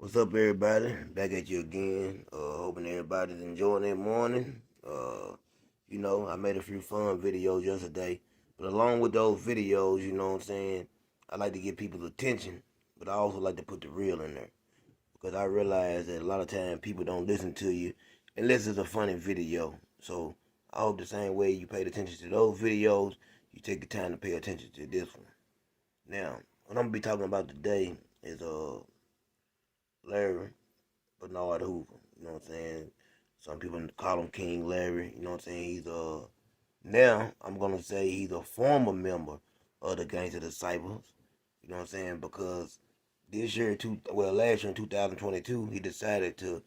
What's up, everybody? Back at you again. Hoping everybody's enjoying their morning. I made a few fun videos yesterday, but along with those videos, you know what I'm saying, I like to get people's attention, but I also like to put the real in there because I realize that a lot of times people don't listen to you unless it's a funny video. So I hope the same way you paid attention to those videos, you take the time to pay attention to this one. Now, what I'm gonna be talking about today is Larry Bernard Hoover. You know what I'm saying? Some people call him King Larry. You know what I'm saying? Now I'm gonna say he's a former member of the Gangster Disciples. You know what I'm saying? Because last year in 2022, he decided to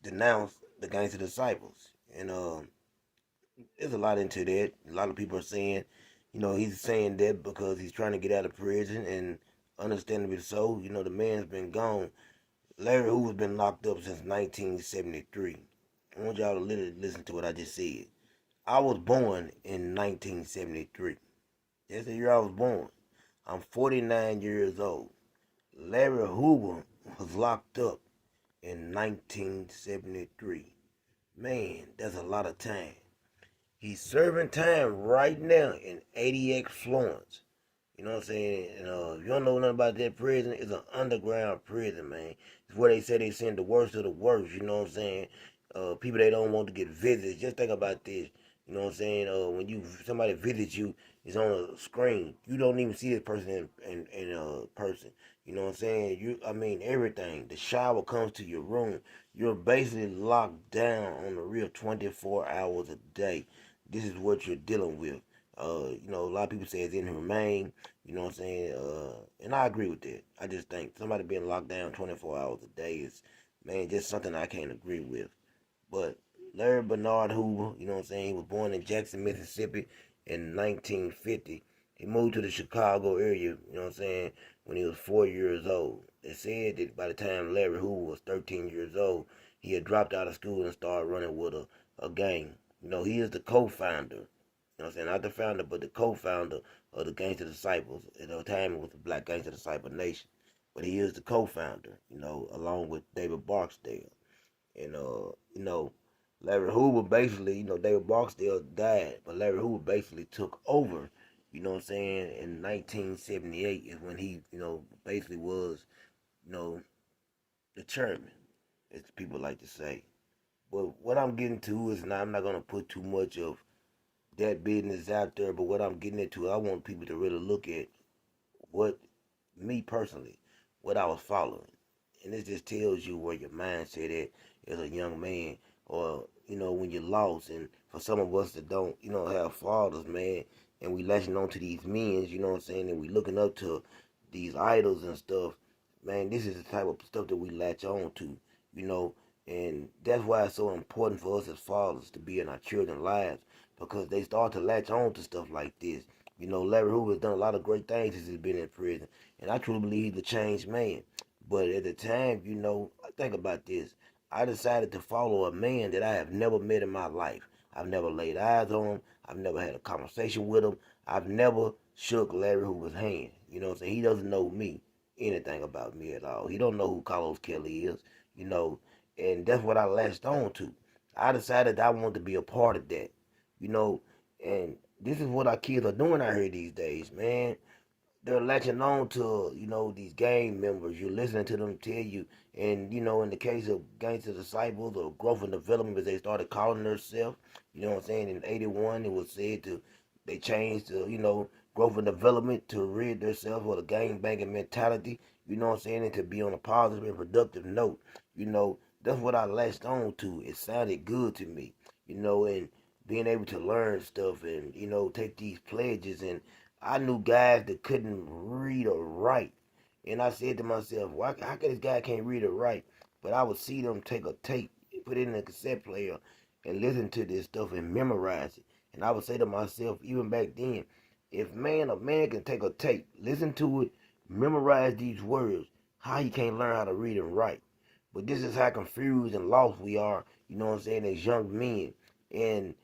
denounce the Gangster Disciples, and there's a lot into that. A lot of people are saying, he's saying that because he's trying to get out of prison, and understandably so. You know, the man's been gone. Larry Hoover's been locked up since 1973. I want y'all to listen to what I just said. I was born in 1973. That's the year I was born. I'm 49 years old. Larry Hoover was locked up in 1973. Man, that's a lot of time. He's serving time right now in 80X Florence. You know what I'm saying? And if you don't know nothing about that prison, it's an underground prison, man. It's where they say they send the worst of the worst. You know what I'm saying? People they don't want to get visits. Just think about this. You know what I'm saying? When somebody visits you, it's on a screen. You don't even see this person in person. You know what I'm saying? Everything. The shower comes to your room. You're basically locked down on the real 24 hours a day. This is what you're dealing with. A lot of people say it's inhumane. You know what I'm saying? And I agree with that. I just think somebody being locked down 24 hours a day is, man, just something I can't agree with. But Larry Bernard Hoover, you know what I'm saying? He was born in Jackson, Mississippi in 1950. He moved to the Chicago area, you know what I'm saying, when he was 4 years old. They said that by the time Larry Hoover was 13 years old, he had dropped out of school and started running with a gang. You know, he is the co-founder, you know what I'm saying? Not the founder, but the co-founder of the Gangster Disciples. At the time, it was the Black Gangster Disciple Nation. But he is the co-founder, along with David Barksdale. And, Larry Hoover basically, David Barksdale died, but Larry Hoover basically took over, you know what I'm saying, in 1978 is when he, basically was, you know, the chairman, as people like to say. But what I'm getting to is I'm not going to put too much of that business out there, but what I'm getting into, I want people to really look at what, me personally, what I was following. And this just tells you where your mindset at as a young man, or, when you're lost. And for some of us that don't, have fathers, man, and we latching on to these men, you know what I'm saying, and we looking up to these idols and stuff, man, this is the type of stuff that we latch on to, you know, and that's why it's so important for us as fathers to be in our children's lives, because they start to latch on to stuff like this. You know, Larry Hoover has done a lot of great things since he's been in prison, and I truly believe he's a changed man. But at the time, think about this. I decided to follow a man that I have never met in my life. I've never laid eyes on him. I've never had a conversation with him. I've never shook Larry Hoover's hand. You know what I'm saying? He doesn't know me, anything about me at all. He don't know who Carlos Kelly is, you know, and that's what I latched on to. I decided I wanted to be a part of that, you know, and this is what our kids are doing out here these days, man. They're latching on to, these gang members. You're listening to them tell you, and, in the case of Gangster Disciples or Growth and Development, as they started calling themselves, you know what I'm saying, in 81, it was said they changed to, Growth and Development to rid themselves of the gang banging mentality, you know what I'm saying, and to be on a positive and productive note. That's what I latched on to. It sounded good to me, and being able to learn stuff and, take these pledges. And I knew guys that couldn't read or write. And I said to myself, how can this guy can't read or write? But I would see them take a tape, put it in a cassette player, and listen to this stuff and memorize it. And I would say to myself, even back then, if a man can take a tape, listen to it, memorize these words, how he can't learn how to read and write? But this is how confused and lost we are, you know what I'm saying, as young men. And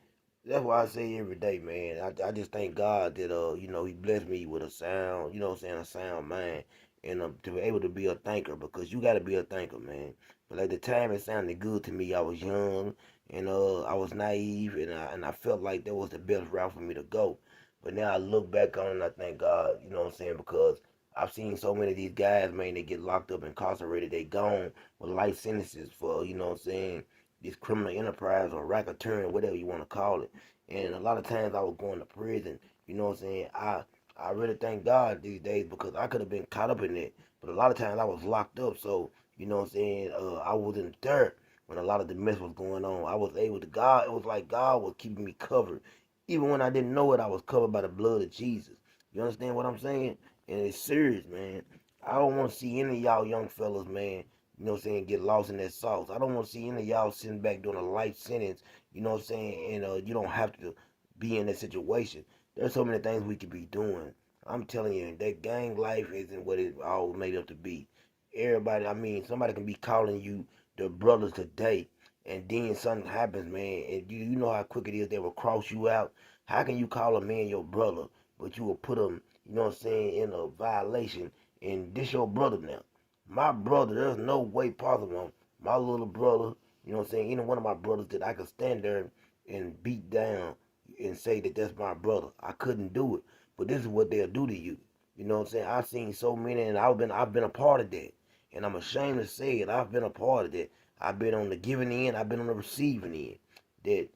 that's why I say every day, man. I just thank God that he blessed me with a sound, a sound mind. and to be able to be a thinker, because you got to be a thinker, man. But at the time, it sounded good to me. I was young, and I was naive, and I felt like that was the best route for me to go. But now I look back on it, and I thank God, you know what I'm saying, because I've seen so many of these guys, man, they get locked up, incarcerated, they gone with life sentences for, you know what I'm saying, this criminal enterprise or racketeering, whatever you want to call it. And a lot of times I was going to prison, you know what I'm saying. I really thank God these days, because I could have been caught up in it, but a lot of times I was locked up, so you know what I'm saying. I wasn't there when a lot of the mess was going on. I was able to God. It was like God was keeping me covered, even when I didn't know it. I was covered by the blood of Jesus. You understand what I'm saying? And it's serious, man. I don't want to see any of y'all young fellas, man, you know what I'm saying, get lost in that sauce. I don't want to see any of y'all sitting back doing a life sentence, you know what I'm saying, and you don't have to be in that situation. There's so many things we could be doing. I'm telling you, that gang life isn't what it all made up to be. Everybody, I mean, somebody can be calling you their brothers today, and then something happens, man, and you know how quick it is they will cross you out. How can you call a man your brother, but you will put him, you know what I'm saying, in a violation, and this your brother now? My brother, there's no way possible. My little brother, you know what I'm saying, any one of my brothers that I could stand there and beat down and say that that's my brother. I couldn't do it. But this is what they'll do to you. You know what I'm saying? I've seen so many, and I've been a part of that. And I'm ashamed to say it. I've been a part of that. I've been on the giving end. I've been on the receiving end. That,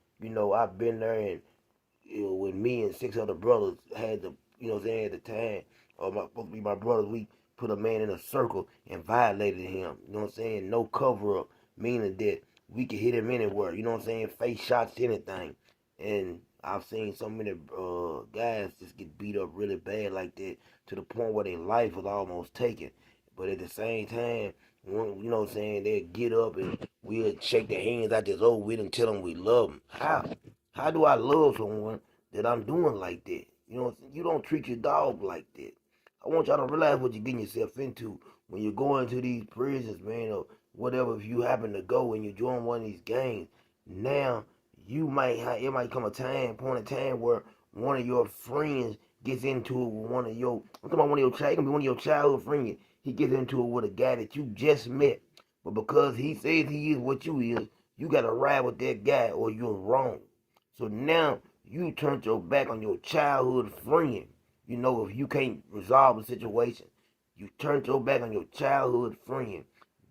I've been there, and when me and six other brothers had the, you know what I'm saying, at the time, or supposed to be my brothers, we put a man in a circle and violated him. You know what I'm saying? No cover up, meaning that we could hit him anywhere. You know what I'm saying? Face shots, anything. And I've seen so many guys just get beat up really bad like that, to the point where their life was almost taken. But at the same time, you know what I'm saying, they'll get up and we'll shake their hands out this old with and tell them we love them. How? How do I love someone that I'm doing like that? You don't treat your dog like that. I want y'all to realize what you're getting yourself into when you're going to these prisons, man, or whatever. If you happen to go and you join one of these gangs, now it might come a point in time where one of your friends gets into it with I'm talking about one of your child, it can be one of your childhood friends. He gets into it with a guy that you just met, but because he says he is what you got to ride with that guy or you're wrong. So now you turned your back on your childhood friend. If you can't resolve a situation, you turned your back on your childhood friend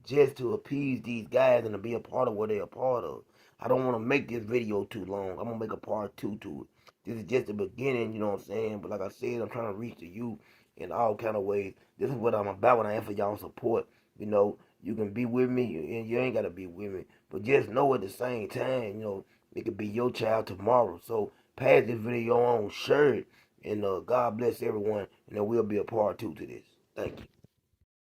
just to appease these guys and to be a part of what they're a part of. I don't want to make this video too long. I'm going to make a part two to it. This is just the beginning, you know what I'm saying? But like I said, I'm trying to reach to you in all kind of ways. This is what I'm about when I ask for y'all support. You can be with me and you ain't got to be with me. But just know at the same time, it could be your child tomorrow. So pass this video on, share it, and God bless everyone. And there will be a part two to this. Thank you.